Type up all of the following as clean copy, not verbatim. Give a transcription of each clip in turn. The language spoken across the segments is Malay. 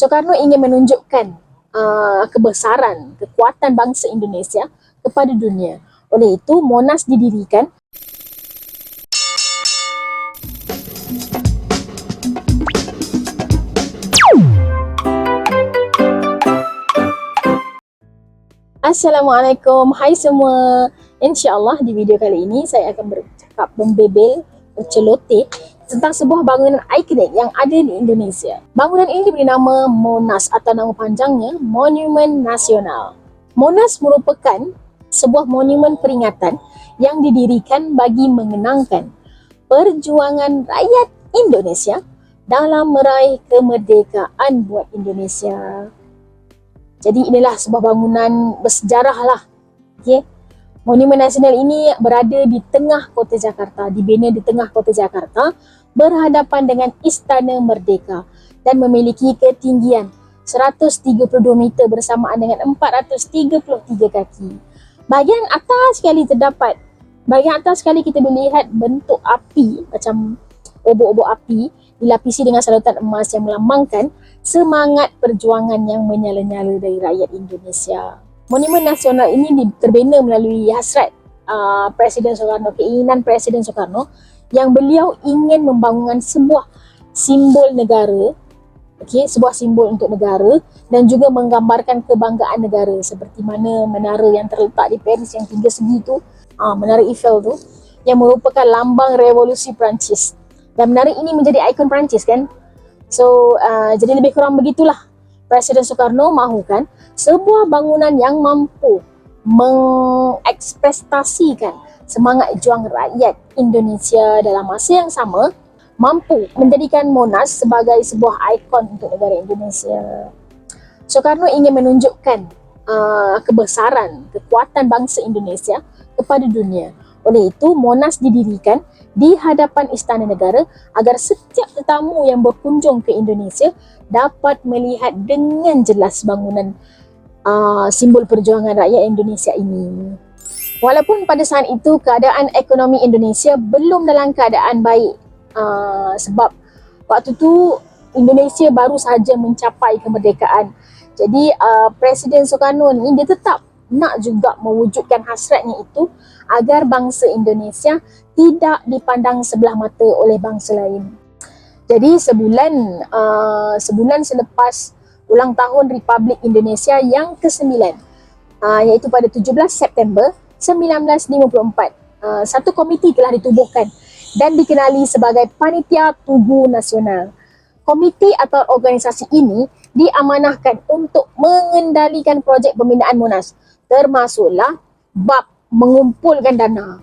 Soekarno ingin menunjukkan kebesaran, kekuatan bangsa Indonesia kepada dunia. Oleh itu, Monas didirikan. Assalamualaikum, hai semua. InsyaAllah di video kali ini saya akan bercakap, membebel, berceloteh tentang sebuah bangunan ikonik yang ada di Indonesia. Bangunan ini diberi nama Monas atau nama panjangnya Monumen Nasional. Monas merupakan sebuah monumen peringatan yang didirikan bagi mengenangkan perjuangan rakyat Indonesia dalam meraih kemerdekaan buat Indonesia. Jadi inilah sebuah bangunan bersejarah lah. Okay. Monumen Nasional ini berada di tengah kota Jakarta, dibina di tengah kota Jakarta, berhadapan dengan Istana Merdeka dan memiliki ketinggian 132 meter bersamaan dengan 433 kaki. Bahagian atas sekali kita melihat bentuk api macam obok-obok api dilapisi dengan salutan emas yang melambangkan semangat perjuangan yang menyala-nyala dari rakyat Indonesia. Monumen Nasional ini terbina melalui hasrat Presiden Soekarno, keinginan Presiden Soekarno yang beliau ingin membangunkan sebuah simbol negara, sebuah simbol untuk negara dan juga menggambarkan kebanggaan negara seperti mana menara yang terletak di Paris yang 3 segi tu, Menara Eiffel tu, yang merupakan lambang revolusi Perancis. Dan menara ini menjadi ikon Perancis kan. So, jadi lebih kurang begitulah. Presiden Soekarno mahukan sebuah bangunan yang mampu mengekspresikan semangat juang rakyat Indonesia dalam masa yang sama, mampu menjadikan Monas sebagai sebuah ikon untuk negara Indonesia. Soekarno ingin menunjukkan kebesaran, kekuatan bangsa Indonesia kepada dunia. Oleh itu, Monas didirikan di hadapan Istana Negara agar setiap tetamu yang berkunjung ke Indonesia dapat melihat dengan jelas bangunan simbol perjuangan rakyat Indonesia ini. Walaupun pada saat itu keadaan ekonomi Indonesia belum dalam keadaan baik, sebab waktu tu Indonesia baru sahaja mencapai kemerdekaan. Jadi Presiden Soekarno ni dia tetap nak juga mewujudkan hasratnya itu agar bangsa Indonesia tidak dipandang sebelah mata oleh bangsa lain. Jadi sebulan selepas ulang tahun Republik Indonesia yang ke-9, iaitu pada 17 September 1954, satu komiti telah ditubuhkan dan dikenali sebagai Panitia Tugu Nasional. Komiti atau organisasi ini diamanahkan untuk mengendalikan projek pembinaan Monas, termasuklah bab mengumpulkan dana.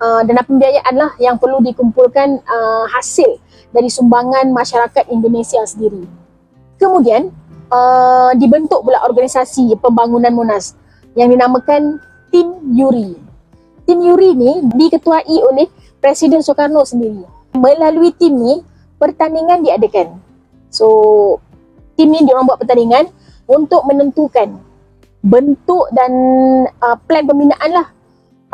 Dana pembiayaan lah yang perlu dikumpulkan hasil dari sumbangan masyarakat Indonesia sendiri. Kemudian dibentuk pula organisasi pembangunan Monas yang dinamakan Tim Yuri. Tim Yuri ni diketuai oleh Presiden Soekarno sendiri. Melalui tim ni pertandingan diadakan. So tim ni diorang buat pertandingan untuk menentukan bentuk dan plan pembinaan lah.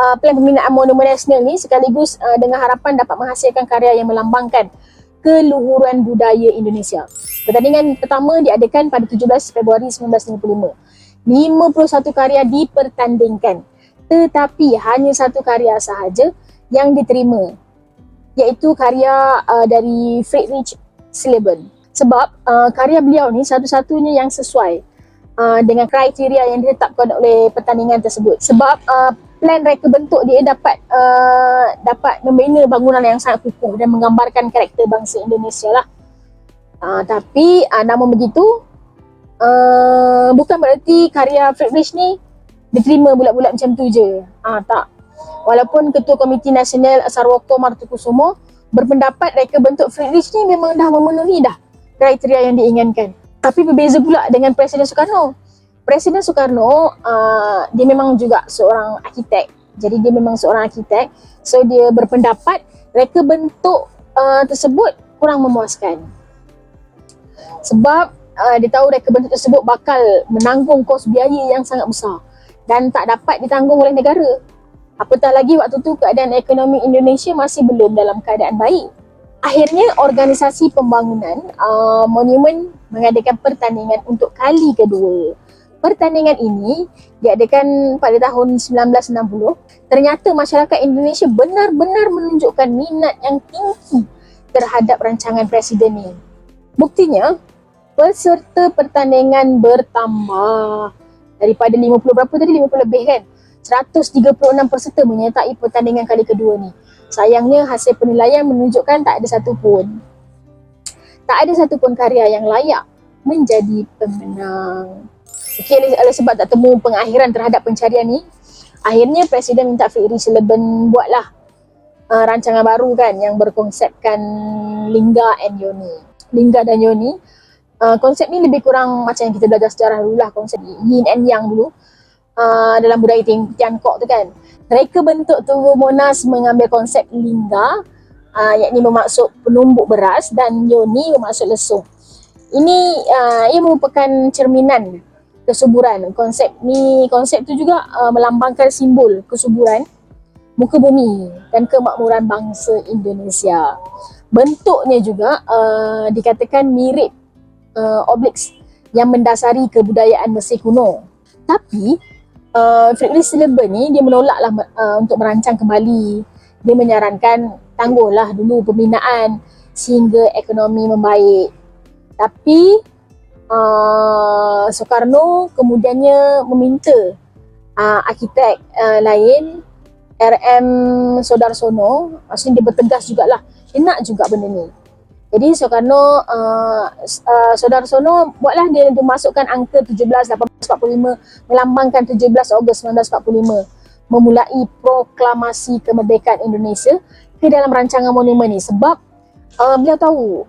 Plan pembinaan Monumen Nasional ni sekaligus dengan harapan dapat menghasilkan karya yang melambangkan keluhuran budaya Indonesia. Pertandingan pertama diadakan pada 17 Februari 1955. 51 karya dipertandingkan, tetapi hanya satu karya sahaja yang diterima, iaitu karya dari Friedrich Schlieffen. Sebab karya beliau ni satu-satunya yang sesuai dengan kriteria yang ditetapkan oleh pertandingan tersebut. Sebab plan reka bentuk dia dapat membina bangunan yang sangat kukuh dan menggambarkan karakter bangsa Indonesia lah. Tapi namun begitu, bukan berarti karya Friedrich ni diterima bulat-bulat macam tu je. Tak. Walaupun Ketua Komiti Nasional Sarwoko Martokusumo berpendapat reka bentuk Friedrich ni memang dah memenuhi dah kriteria yang diinginkan. Tapi berbeza pula dengan Presiden Soekarno. Presiden Soekarno dia memang juga seorang arkitek. Jadi dia memang seorang arkitek. So dia berpendapat reka bentuk tersebut kurang memuaskan. Sebab dia tahu reka bentuk tersebut bakal menanggung kos biaya yang sangat besar dan tak dapat ditanggung oleh negara. Apatah lagi waktu tu keadaan ekonomi Indonesia masih belum dalam keadaan baik. Akhirnya organisasi pembangunan monumen mengadakan pertandingan untuk kali kedua. Pertandingan ini diadakan pada tahun 1960. Ternyata masyarakat Indonesia benar-benar menunjukkan minat yang tinggi terhadap rancangan presiden ini. Buktinya, peserta pertandingan bertambah daripada 50 berapa tadi, 50 lebih kan. 136 peserta menyertai pertandingan kali kedua ni. Sayangnya hasil penilaian menunjukkan tak ada satu pun karya yang layak menjadi pemenang. Okey, oleh sebab tak temu pengakhiran terhadap pencarian ni, akhirnya Presiden minta Fikri Seleban buatlah rancangan baru kan yang berkonsepkan Lingga dan Yoni. Konsep ni lebih kurang macam yang kita belajar sejarah dulu lah, konsep yin and yang dulu dalam budaya Tiongkok tu kan. Mereka bentuk Tugu Monas mengambil konsep Lingga, yakni bermaksud penumbuk beras, dan Yoni bermaksud lesuh. Ini ia merupakan cerminan kesuburan. Konsep tu juga melambangkan simbol kesuburan muka bumi dan kemakmuran bangsa Indonesia. Bentuknya juga dikatakan mirip obelisk yang mendasari kebudayaan Mesir kuno. Tapi Fikri Seleban ni dia menolaklah untuk merancang kembali. Dia menyarankan tangguhlah dulu pembinaan sehingga ekonomi membaik. Tapi Soekarno kemudiannya meminta arkitek lain, RM Soedarsono, maksudnya dia bertegas jugalah, dia nak juga benda ni. Jadi Soedarsono buatlah dia masukkan angka 17/1845 melambangkan 17 Ogos 1945 memulai proklamasi kemerdekaan Indonesia ke dalam rancangan monumen ni. Sebab beliau tahu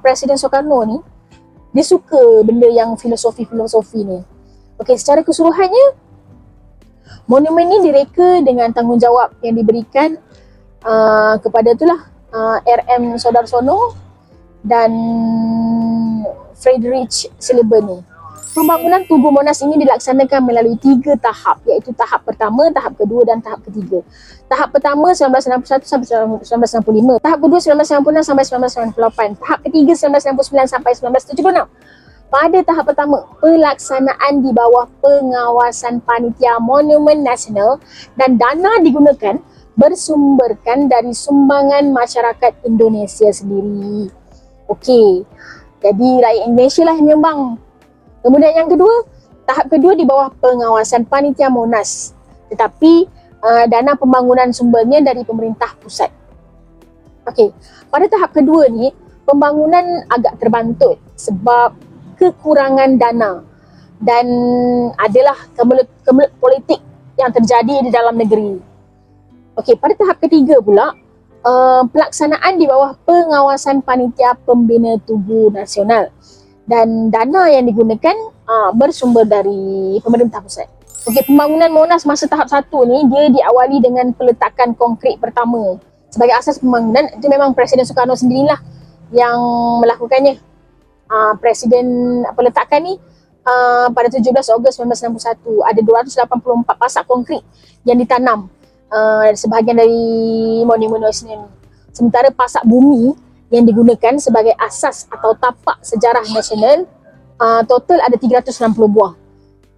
Presiden Soekarno ni dia suka benda yang filosofi ni. Okey, secara keseluruhannya monumen ni direka dengan tanggungjawab yang diberikan kepada itulah RM Soedarsono dan Friedrich Seleban ni. Pembangunan Tugu Monas ini dilaksanakan melalui 3 tahap, iaitu tahap pertama, tahap kedua dan tahap ketiga. Tahap pertama 1961 sampai 1965, tahap kedua 1996 sampai 1998, tahap ketiga 1999 sampai 1976. Pada tahap pertama, pelaksanaan di bawah pengawasan Panitia Monumen Nasional dan dana digunakan bersumberkan dari sumbangan masyarakat Indonesia sendiri. Okey, jadi rakyat Indonesia lah yang menyumbang. Kemudian yang kedua, tahap kedua di bawah pengawasan Panitia Monas, tetapi dana pembangunan sumbernya dari pemerintah pusat. Okey, pada tahap kedua ni pembangunan agak terbantut sebab kekurangan dana dan adalah kemelut politik yang terjadi di dalam negeri. Okey, pada tahap ketiga pula pelaksanaan di bawah pengawasan Panitia Pembina Tugu Nasional dan dana yang digunakan bersumber dari pemerintah pusat. Okey, pembangunan Monas masa tahap 1 ni dia diawali dengan peletakan konkrit pertama. Sebagai asas pembangunan itu memang Presiden Soekarno sendirilah yang melakukannya. Presiden peletakan ni pada 17 Ogos 1961 ada 284 pasak konkrit yang ditanam sebahagian dari monumen nasional. Sementara pasak bumi yang digunakan sebagai asas atau tapak sejarah nasional total ada 360 buah.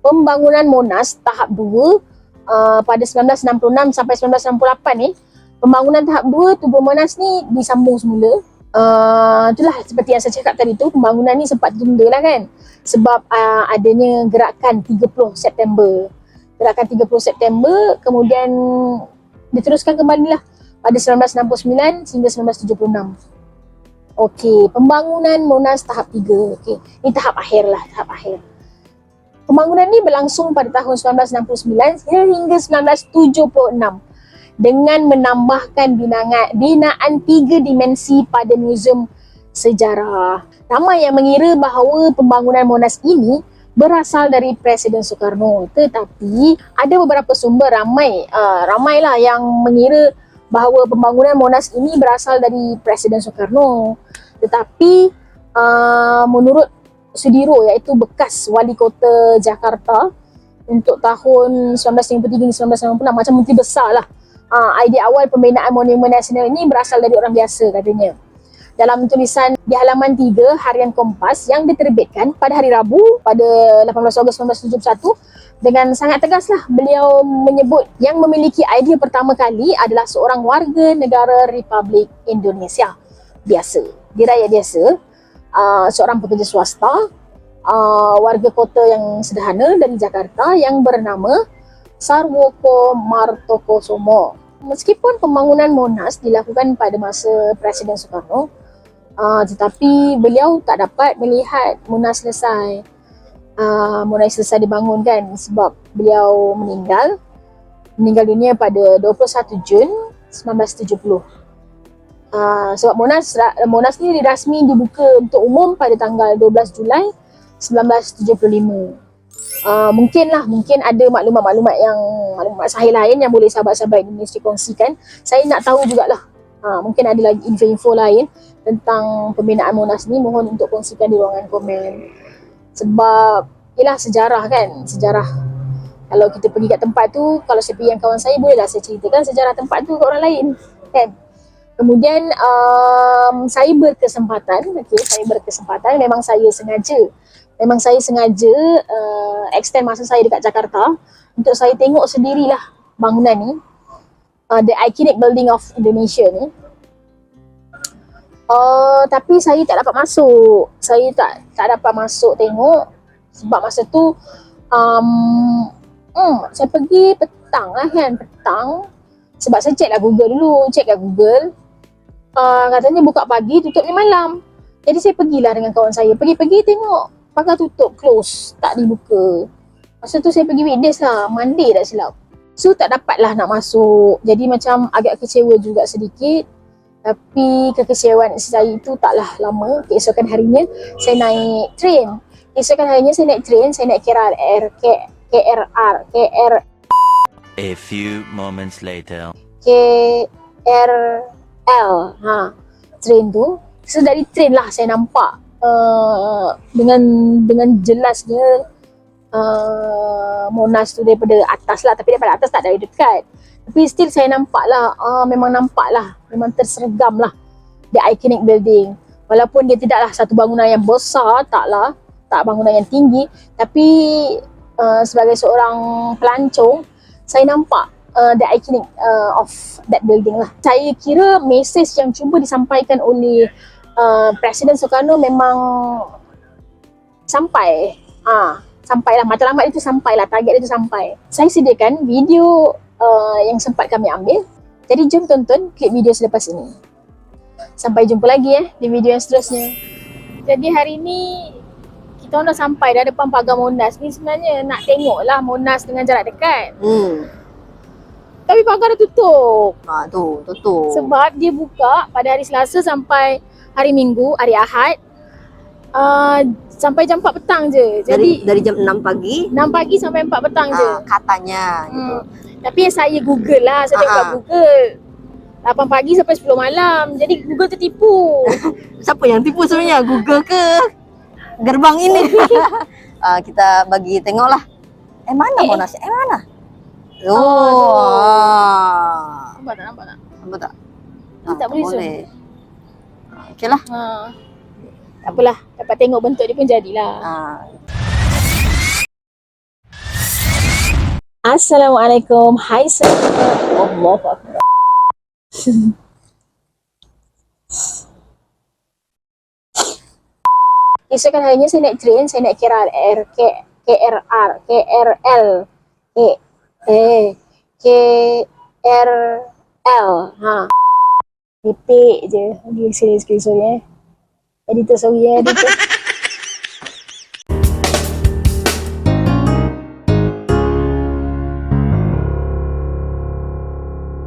Pembangunan Monas tahap 2 pada 1966 sampai 1968 ni, pembangunan tahap 2 Tugu Monas ni disambung semula. Itulah seperti yang saya cakap tadi tu, pembangunan ni sempat ditunda lah kan sebab adanya gerakan 30 September. Gerakan 30 September kemudian diteruskan kembali lah pada 1969 hingga 1976. Okey, pembangunan Monas tahap 3. Okey, ini tahap akhir lah, tahap akhir. Pembangunan ni berlangsung pada tahun 1969 hingga 1976 dengan menambahkan binaan 3 dimensi pada Museum Sejarah. Ramai yang mengira bahawa pembangunan Monas ini berasal dari Presiden Soekarno, tetapi ada beberapa sumber ramailah yang mengira bahawa pembangunan Monas ini berasal dari Presiden Soekarno. Tetapi menurut Sudiro, iaitu bekas wali kota Jakarta untuk tahun 1953 hingga 1996, macam menteri besar lah, idea awal pembinaan monumen nasional ini berasal dari orang biasa katanya. dalam tulisan di halaman 3 Harian Kompas yang diterbitkan pada hari Rabu pada 18 Ogos 1971, dengan sangat tegaslah beliau menyebut yang memiliki idea pertama kali adalah seorang warga negara Republik Indonesia biasa, diraya biasa, seorang pekerja swasta, warga kota yang sederhana dari Jakarta yang bernama Sarwoko Martokusumo. Meskipun pembangunan Monas dilakukan pada masa Presiden Soekarno, tetapi beliau tak dapat melihat Monas selesai. Monas selesai dibangun kan, sebab beliau meninggal dunia pada 21 Jun 1970. Sebab Monas ni rasmi dibuka untuk umum pada tanggal 12 Julai 1975. Mungkin ada maklumat sahih lain yang boleh sahabat-sahabat Indonesia kongsikan. Saya nak tahu jugalah. Mungkin ada lagi info-info lain tentang pembinaan Monas ni, mohon untuk kongsikan di ruangan komen. Sebab ialah sejarah kan, sejarah. Kalau kita pergi kat tempat tu, kalau saya pergi dengan kawan saya, bolehlah saya ceritakan sejarah tempat tu ke orang lain kan. Kemudian saya berkesempatan, memang saya sengaja extend masa saya dekat Jakarta untuk saya tengok sendirilah bangunan ni, the iconic building of Indonesia ni. Tapi saya tak dapat masuk. Saya tak dapat masuk tengok sebab masa tu saya pergi petang lah kan, sebab saya check kat Google, katanya buka pagi, tutup ni malam. Jadi saya pergilah dengan kawan saya, pergi tengok pagar tutup, close, tak dibuka. Masa tu saya pergi weekdays lah, Monday tak silap. So tak dapat lah nak masuk. Jadi macam agak kecewa juga sedikit. Tapi kekecewaan saya itu taklah lama. Keesokan harinya saya naik train. Saya naik KRL. A few moments later. KRL. Train tu. So dari train lah saya nampak dengan jelasnya Monas tu daripada atas lah, tapi daripada atas tak dari dekat. Tapi still saya nampak lah, memang tersergam lah the iconic building. Walaupun dia tidaklah satu bangunan yang besar, tak bangunan yang tinggi, tapi sebagai seorang pelancong, saya nampak the iconic of that building lah. Saya kira mesej yang cuba disampaikan oleh Presiden Soekarno memang sampailah, matlamat itu sampailah, target itu sampai. Saya sediakan video yang sempat kami ambil. Jadi jom tonton klip video selepas ini. Sampai jumpa lagi di video yang seterusnya. Jadi hari ni kita dah sampai dah depan pagar Monas. Ni sebenarnya nak tengok lah Monas dengan jarak dekat. Tapi pagar dah tutup. Tutup. Sebab dia buka pada hari Selasa sampai hari Minggu, hari Ahad, sampai jam 4 petang je. Jadi dari jam 6 pagi. 6 pagi sampai 4 petang je. Katanya gitu. Tapi saya Google lah, saya tengok kat Google 8 pagi sampai 10 malam. Jadi Google tertipu. Siapa yang tipu sebenarnya? Google ke gerbang ini? Kita bagi tengok lah. Mana Monas? Mana? Nampak tak? Nampak tak? Tak boleh zoom. Okey lah. Tak apalah, dapat tengok bentuk dia pun jadilah. Assalamualaikum. Hai semua. Allahu Akbar. Keesokan harinya saya naik train, saya naik KRL. Pipik je. Sorry. Editor sorry editor.